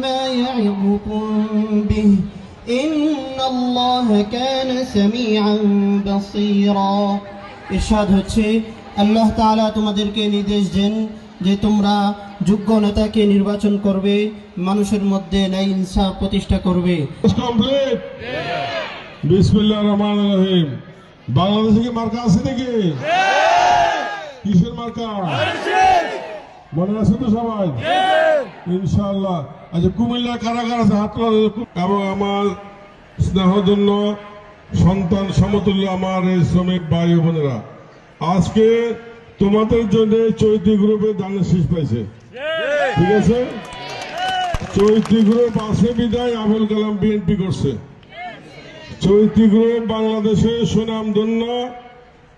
ما يعظكم به إن الله كان سميعا بصيرا। ইরশাদ হচ্ছে আল্লাহ তাআলা তোমাদেরকে নির্দেশ দেন যে তোমরা যোগ্য নেতাকে নির্বাচন করবে, মানুষের মধ্যে ন্যায় ইনসাফ প্রতিষ্ঠা করবে। কমপ্লিট। বিসমিল্লাহির রহমানির রহিম। বাংলাদেশে কি মার্কা আছে নাকি? কিসের মার্কা? মনে আছে তো সবাই? ইনশাআল্লাহ। আচ্ছা, কুমিল্লা কারাগার আছে, হাত তোলা। এবং আমার স্নেহজন্য সন্তান সমতুল্য আমার এই শ্রমিক ভাই বোনেরা, আজকে তোমাদের জন্য চৈতি গ্রুপে দানের শীষ পাইছে। ঠিক আছে, চৈতি গ্রুপ আছে বিদায় আবুল কালাম বিএনপি করছে। চৈতি গ্রুপ বাংলাদেশে সুনামধন্য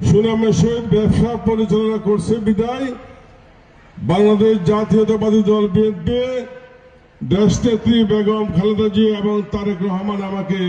সুনামের সহিত ব্যবসা পরিচালনা করছে বিদায় বাংলাদেশ জাতীয়তাবাদী দল বিএনপি দেশনেত্রী বেগম খালেদা জিয়া এবং তারেক রহমান আমাকে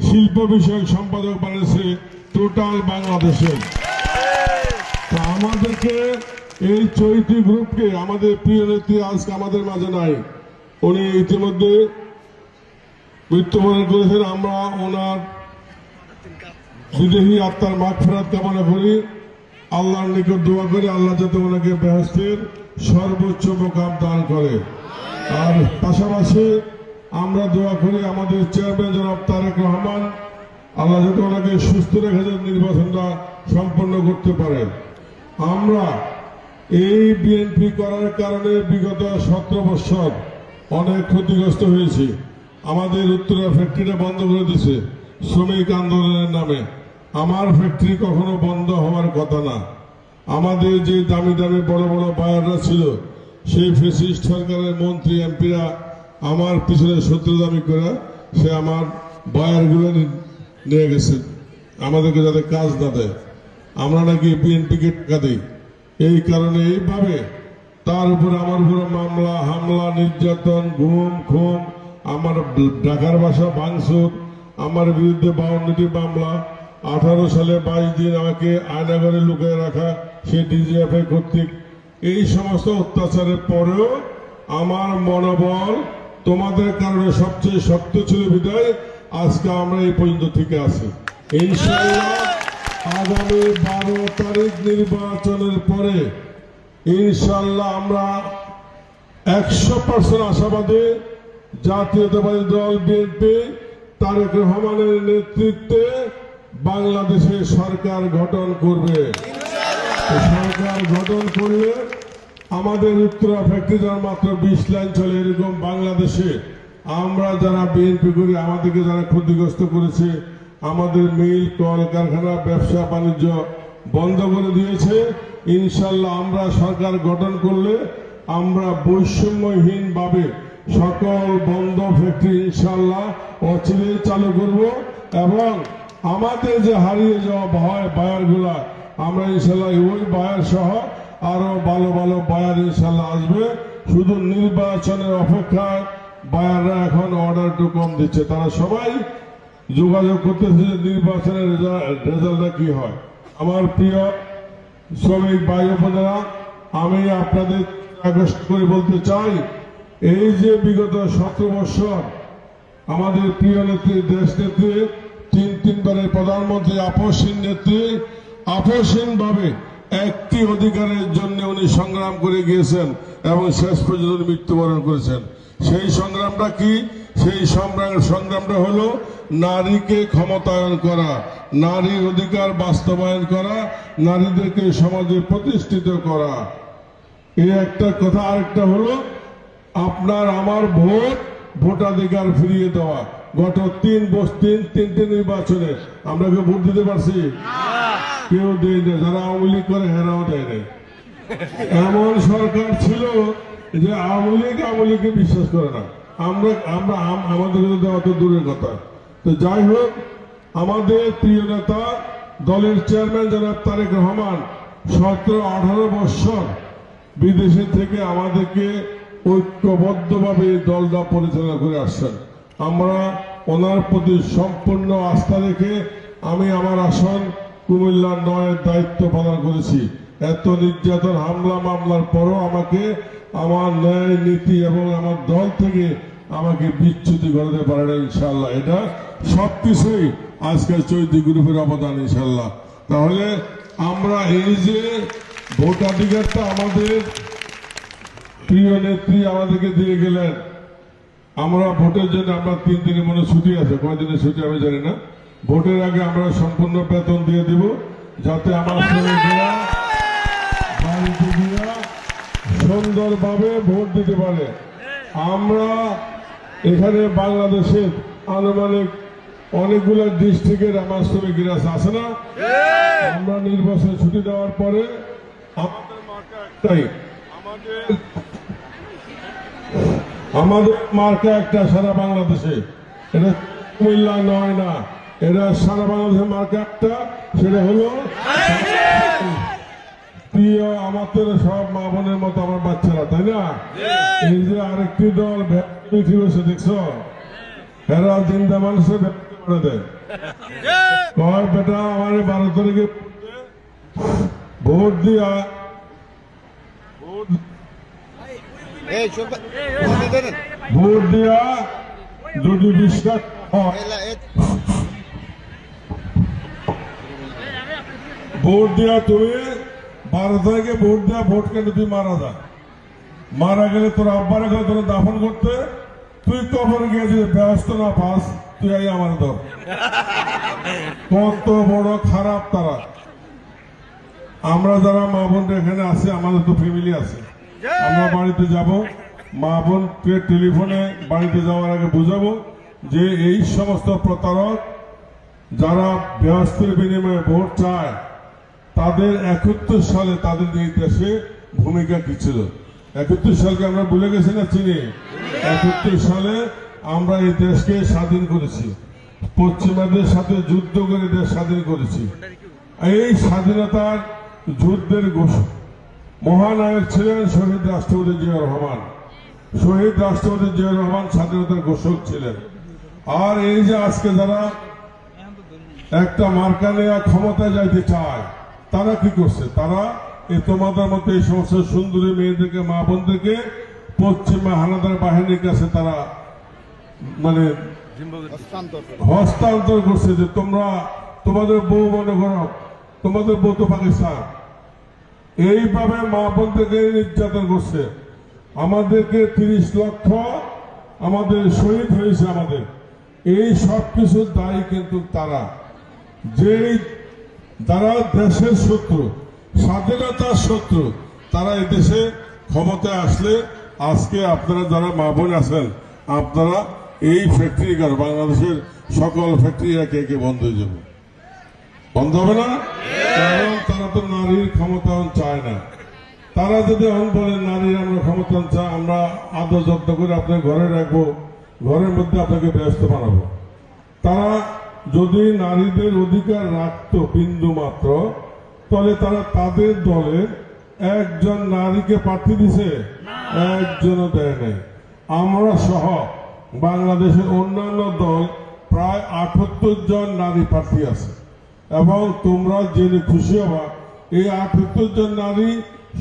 শিল্প বিষয়ক সম্পাদক বানিয়েছে টোটাল বাংলাদেশে। তা আমাদেরকে এই চৈতি গ্রুপকে, আমাদের প্রিয় নেত্রী আজকে আমাদের মাঝে নাই, উনি ইতিমধ্যে মৃত্যুবরণ করেছেন। আমরা ওনার বিদেহী আত্মার মাগফিরাত কামনা করি, আল্লাহর নিকট দোয়া করি আল্লাহ যাতে ওনাকে বেহেশতের সর্বোচ্চ মোকাম দান করে। আর পাশাপাশি আমরা দোয়া করি আমাদের চেয়ারম্যান জনাব তারেক রহমান, আল্লাহ যাতে ওনাকে সুস্থ রেখে নির্বাচনটা সম্পন্ন করতে পারে। আমরা এই বিএনপি করার কারণে বিগত 17 বছর অনেক ক্ষতিগ্রস্ত হয়েছি। আমাদের উত্তরা ফ্যাক্টরিটা বন্ধ করে দিছে শ্রমিক আন্দোলনের নামে। আমার ফ্যাক্টরি কখনো বন্ধ হওয়ার কথা না। আমাদের যে দামি দামি বড় বড় বায়াররা ছিল, সেই ফ্যাসিস্ট সরকারের মন্ত্রী এমপিরা আমার পিছনে শত্রুদামি করে সে আমার বায়ারগুলো নিয়ে গেছে, আমাদেরকে যাতে কাজ না দেয়। আমরা নাকি বিএনপিকে টাকা দিই, এই কারণে এইভাবে তার উপরে আমার উপরে মামলা হামলা নির্যাতন গুম খুন, আমার ঢাকার বাসা ভাঙচুর, আমার বিরুদ্ধে 52টি মামলা, 18 সালে 22 দিন আমাকে আয়নাঘরে লুকিয়ে রাখা সে ডিজিএফআই কর্তৃক। এই সমস্ত অত্যাচারের পরেও আমার মনোবল তোমাদের কারণে সবচেয়ে শক্ত ছিল বিদায় আজকে আমরা এই পর্যন্ত থেকে আছি। ইনশাআল্লাহ আগামী 12 তারিখ নির্বাচনের পরে ইনশাআল্লাহ আমরা 100% আশাবাদী জাতীয়তাবাদী দল বিএনপি তারেক রহমানের নেতৃত্বে বাংলাদেশে সরকার গঠন করবে। সরকার গঠন করলে আমাদের উত্তরা ফ্যাক্টরি যারা মাত্র 20 লাইন চলে, এরকম বাংলাদেশে আমরা যারা বিএনপি করি আমাদেরকে যারা ক্ষতিগ্রস্ত করেছে, আমাদের মিল কল কারখানা ব্যবসা বাণিজ্য বন্ধ করে দিয়েছে, ইনশাল্লাহ আমরা সরকার গঠন করলে আমরা বৈষম্যহীন ভাবে সকল বন্ধ ফ্যাক্টরি ইনশাল্লাহ অচিরেই চালু করব এবং আমাদের যে হারিয়ে যাওয়া বায়ারগুলা আমরা ইনশাল্লাহ ওই বায়ার সহ আরো ভালো ভালো বায়ার ইনশাল্লাহ আসবে। শুধু নির্বাচনের অপেক্ষায় বায়াররা এখন অর্ডার একটু কম দিচ্ছে, তারা সবাই যোগাযোগ করতেছে যে নির্বাচনের রেজাল্টটা কি হয়। আমার প্রিয় শ্রমিক ভাই বোনেরা, আমি আপনাদের আকর্ষণ করে বলতে চাই, এই যে বিগত 17 বছর আমাদের প্রিয় নেত্রী দেশ নেত্রী তিনবারের প্রধানমন্ত্রী আপসহীন নেত্রী আপসহীন ভাবে একটি অধিকারের জন্য উনি সংগ্রাম করে গিয়েছেন এবং শেষ পর্যন্ত মৃত্যুবরণ করেছেন। সেই সংগ্রামটা কি? সেই সংগ্রামটা হলো নারীকে ক্ষমতায়ন করা, নারীর অধিকার বাস্তবায়ন করা, নারীদেরকে সমাজে প্রতিষ্ঠিত করা। এই একটা কথা। আরেকটা হলো আপনার আমার ভোটাধিকার ফিরিয়ে দেওয়া। গত তিনটে নির্বাচনে আমরা কেউ ভোট দিতে পারছি? কেউ দেয় না। যারা আওয়ামী লীগ করে হেরাও দেয় নাই। এমন সরকার ছিল যে আওয়ামী লীগকে বিশ্বাস করে না। আমরা আমাদের দেওয়া তো দূরের কথা। তো যাই হোক, আমাদের প্রিয় নেতা দলের চেয়ারম্যান জনাব তারেক রহমান 17-18 বছর বিদেশে থেকে আমাদেরকে ঐক্যবদ্ধভাবে এই দলটা পরিচালনা করে আসছেন। আমরা ওনার প্রতি সম্পূর্ণ আস্থা রেখে আমি আমার আসন কুমিল্লা 9-এর দায়িত্ব পালন করেছি। এত নির্যাতন হামলা মামলার পরও আমাকে আমার ন্যায় নীতি এবং আমার দল থেকে আমাকে বিচ্যুতি করতে পারে না ইনশাল্লাহ। এটা সবকিছুই আজকের চৈতি গ্রুপের অবদান ইনশাল্লাহ। তাহলে আমরা এই যে ভোটাধিকারটা আমাদের প্রিয় নেত্রী আমাদেরকে দিয়ে গেলেন, আমরা ভোটের জন্য আমরা 3 দিনের মনে ছুটি আছে, কয়দিনের ছুটি আমি জানি না। ভোটের আগে আমরা সম্পূর্ণ বেতন দিয়ে দিব, যাতে আমার শ্রমিকেরা বাড়িতে গিয়ে সুন্দরভাবে ভোট দিতে পারে। আমরা এখানে বাংলাদেশের আনুমানিক অনেকগুলো ডিস্ট্রিক্টের আমার শ্রমিকেরা আছে না, আমরা নির্বাচন ছুটি দেওয়ার পরে আমাদের মার্কা একটাই, আমাদের মার্কা একটা সারা বাংলাদেশে, এটা কুমিল্লা নয় না, এটা সারা বাংলাদেশের মার্কা একটা, সেটা হলো প্রিয় আমাদের সব মা বোনের মতো আমার বাচ্চারা, তাই না? এই যে আরেকটি দল বসে দেখছো, এরা চিন্তা মানুষের করে দেয়, কয় বেটা আমার 12 তারিখে ভোট দিয়া ভোট দিয়া যদি বিশ্বাস হয়, ভোট দিয়া তুমি 12 তারিখে ভোট দেওয়া, ভোট কেন তুই মারা গেলে তোর আব্বার এখানে তোর দাফন করতে তুই কবর গিয়ে যদি ব্যস্ত না পাস, তুই আই আমার ধর। কত বড় খারাপ তারা। আমরা যারা মা বোনরা এখানে আছে, আমাদের তো ফ্যামিলি আছে, আমরা বাড়িতে যাব, মা বোনকে টেলিফোনে বাড়িতে যাওয়ার আগে বুঝাবো যে এই সমস্ত প্রতারক যারা ব্যস্তের বিনিময়ে ভোট চায়, তাদের 71 সালে তাদের এই দেশে ভূমিকা কি ছিল। 71 সালকে আমরা ভুলে গেছি না, চিনি? 71 সালে আমরা এই দেশকে স্বাধীন করেছি, পশ্চিমাদের সাথে যুদ্ধ করে দেশ স্বাধীন করেছি। এই স্বাধীনতার যুদ্ধের মহানায়ক ছিলেন শহীদ রাষ্ট্রপতি জিয়া রহমান। শহীদ রাষ্ট্রপতি জিয়া রহমান স্বাধীনতার ঘোষক ছিলেন। আর এই যে আজকে যারা একটা মার্কা নেওয়া ক্ষমতায় যাইতে চায়, তারা কি করছে? তারা এই তোমাদের মতো এই সমস্ত সুন্দরী মেয়েদেরকে, মা বোনদেরকে পশ্চিমা হানাদার বাহিনীর কাছে তারা মানে হস্তান্তর করছে, যে তোমরা তোমাদের বউ মনে করো, তোমাদের বউ তো পাকিস্তান। এইভাবে মা বোনদেরকে নির্যাতন করছে। আমাদেরকে 30 লক্ষ আমাদের শহীদ হয়েছে। আমাদের এই সব কিছুর দায়ী কিন্তু তারা, যেই যারা দেশের শত্রু, স্বাধীনতার শত্রু, তারা এই দেশে ক্ষমতায় আসলে আজকে আপনারা যারা মা বোন আছেন, আপনারা এই ফ্যাক্টরি কার বাংলাদেশের সকল ফ্যাক্টরি একে একে বন্ধ হয়ে যাবে। বন্ধ হবে না? কারণ তারা তো নারীর ক্ষমতায়ন চায় না। তারা যদি এখন বলে নারীর আমরা ক্ষমতায়ন চাই, আমরা আদর যত্ন করে আপনার ঘরে রাখবো, ঘরের মধ্যে আপনাকে ব্যস্ত বানাবো। তারা যদি নারীদের অধিকার রাখতো বিন্দু মাত্র, তাহলে তারা তাদের দলে একজন নারীকে প্রার্থী দিছে, একজনও দেয় নাই। আমরা সহ বাংলাদেশের অন্যান্য দল প্রায় 78 জন নারী প্রার্থী আছে, এবং তোমরা জেনে খুশি হবা এই 78 জন নারী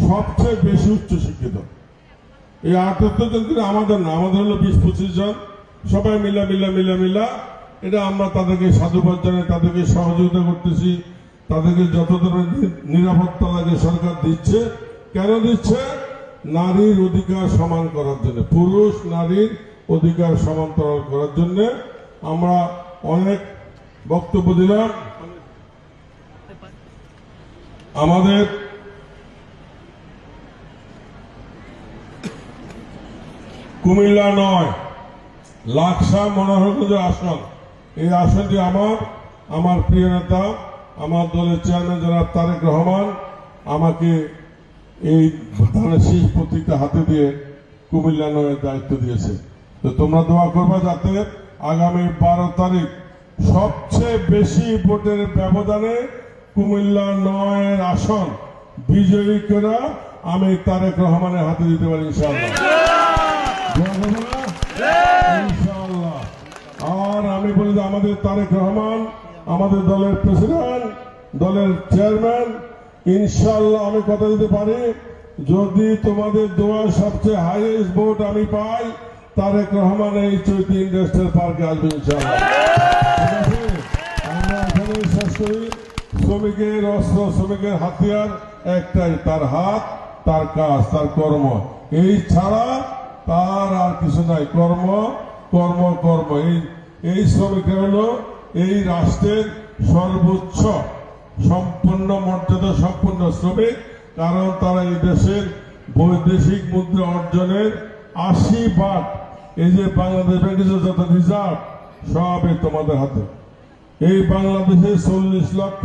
সবচেয়ে বেশি উচ্চ শিক্ষিত। এই 78 জন কিন্তু আমাদের না, আমাদের হলো 20-25 জন, সবাই মিলা। এটা আমরা তাদেরকে সাধুবাদ জানাই, তাদেরকে সহযোগিতা করতেছি, তাদেরকে যত ধরনের নিরাপত্তা লাগে সরকার দিচ্ছে। কেন দিচ্ছে? নারীর অধিকার সমান করার জন্য, পুরুষ নারীর অধিকার সমান্তরাল করার জন্য। আমরা অনেক বক্তব্য দিলাম। আমাদের কুমিল্লা 9 লাকসা মনোহরগঞ্জ আসন, এই আসনটি আমার প্রিয় নেতা, আমার দলের চেয়ারম্যান জনাব তারেক রহমান আমাকে এই ধানের শীষ প্রতীকটা হাতে দিয়ে কুমিল্লা 9-এর দায়িত্ব দিয়েছে। তো তোমরা দোয়া করবা যাতে আগামী 12 তারিখ সবচেয়ে বেশি ভোটের ব্যবধানে কুমিল্লা ৯ আসন বিজয়ী করে আমি তারেক রহমানের হাতে দিতে পারি ইনশাআল্লাহ। ইনশাআল্লাহ। আর আমি বলি যে আমাদের তারেক রহমান আমাদের দলের প্রেসিডেন্ট, দলের চেয়ারম্যান, ইনশাআল্লাহ আমি কথা দিতে পারি, যদি তোমাদের দোয়া সবচেয়ে হাইয়েস্ট ভোট আমি পাই, তারেক রহমান এই চৈতি ইন্ডাস্ট্রিয়াল পার্কে আসবে ইনশাআল্লাহ। ঠিক আছে? আমরা এখানে শেষ করি। শ্রমিকের অস্ত্র, শ্রমিকের হাতিয়ার একটাই, তার হাত, তার কাজ, তার কর্ম। এই ছাড়া তার আর কিছু নাই। কর্ম কর্ম কর্ম। এই শ্রমিকরা হলো এই রাষ্ট্রের সর্বোচ্চ সম্পন্ন মর্যাদা সম্পন্ন শ্রমিক, কারণ তারা এই দেশের বৈদেশিক মুদ্রা অর্জনের ৮০%, এই যে বাংলাদেশ ব্যাংকের যত রিজার্ভ সবই তোমাদের হাতে। এই বাংলাদেশে ৪০ লক্ষ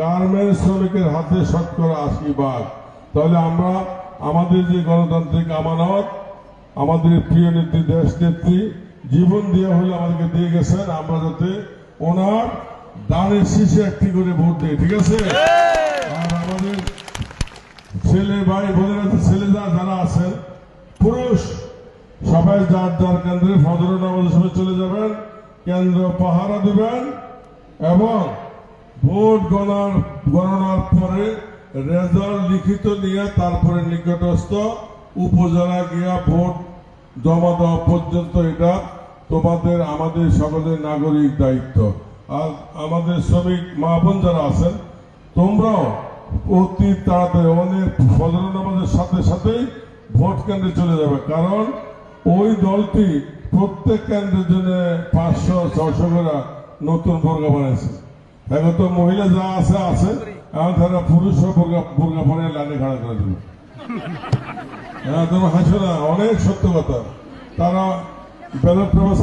গার্মেন্টস শ্রমিকের হাতে শতকরা ৮০%। তাহলে আমরা আমাদের যে গণতান্ত্রিক আমানত, আমাদের প্রিয় নেত্রী, দেশ নেত্রী জীবন দিয়ে হলে আমাদেরকে দিয়ে গেছেন, আমরা যাতে ওনার দানের শীষে একটি করে ভোট দিই। ঠিক আছে? আর আমাদের ছেলে ভাই বোনেরা, ছেলেরা যারা আছেন, পুরুষ সবাই যার যার কেন্দ্রে ফজর নামাজের সময় চলে যাবেন, কেন্দ্র পাহারা দিবেন এবং ভোট গণনার পরে রেজাল্ট লিখিত নিয়ে তারপরে নিকটস্থ উপজেলা গিয়া ভোট জমা দেওয়া পর্যন্ত এটা তোমাদের, আমাদের সকলের নাগরিক দায়িত্ব। আর আমাদের শ্রমিক মা বোন যারা আছেন, তোমরাও অতি তাড়াতাড়ি অনেক ফজর নামাজের সাথে সাথেই ভোট কেন্দ্রে চলে যাবে, কারণ ওই দলটি প্রত্যেক কেন্দ্রের জন্য ৫০০-৬০০ করে নতুন বোরকা বানাইছে। এখন তো মহিলা যা আছে এখন তারা পুরুষও বোরকা পরে লাইনে খাড়া করে দেবে। হ্যাঁ, তোমার হাসো না, অনেক সত্য কথা। তারা ব্যালট পেপার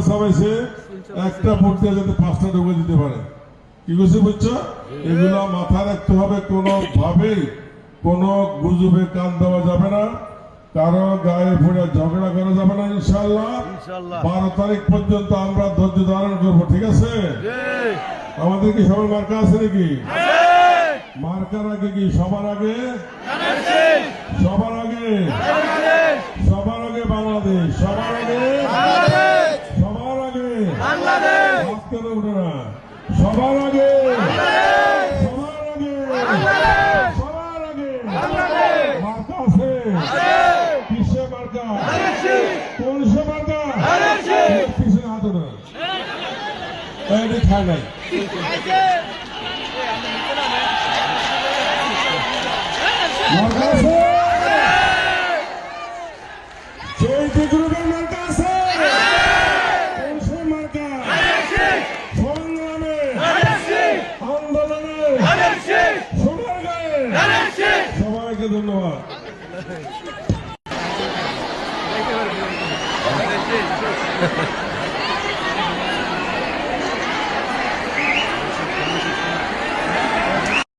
ছাপাইছে, একটা ভোট দিয়ে যাতে ৫টা ঢুকে দিতে পারে। কি করছে বুঝছো? এগুলো মাথায় রাখতে হবে। কোনোভাবেই কোনো গুজবে কান দেওয়া যাবে না, কারো গায়ে পড়ে ঝগড়া করা যাবে না। ইনশাআল্লাহ ১২ তারিখ পর্যন্ত আমরা ধৈর্য ধারণ করবো। ঠিক আছে? আমাদের কি সবার মার্কা আছে নাকি? মার্কার আগে কি সবার আগে বাংলাদেশ, সবার আগে উঠে না, সবার আগে মার্কা আছে। কিসে মার্কা? কোন সে মার্কা? পিছনে হাত না, খায় নাই। মার্কা আছে, চৈতি গ্রুপের মার্কা আছে। কোন সে মার্কা? সংগ্রামে, আন্দোলনে, সোনার গায়ে। সবাইকে ধন্যবাদ।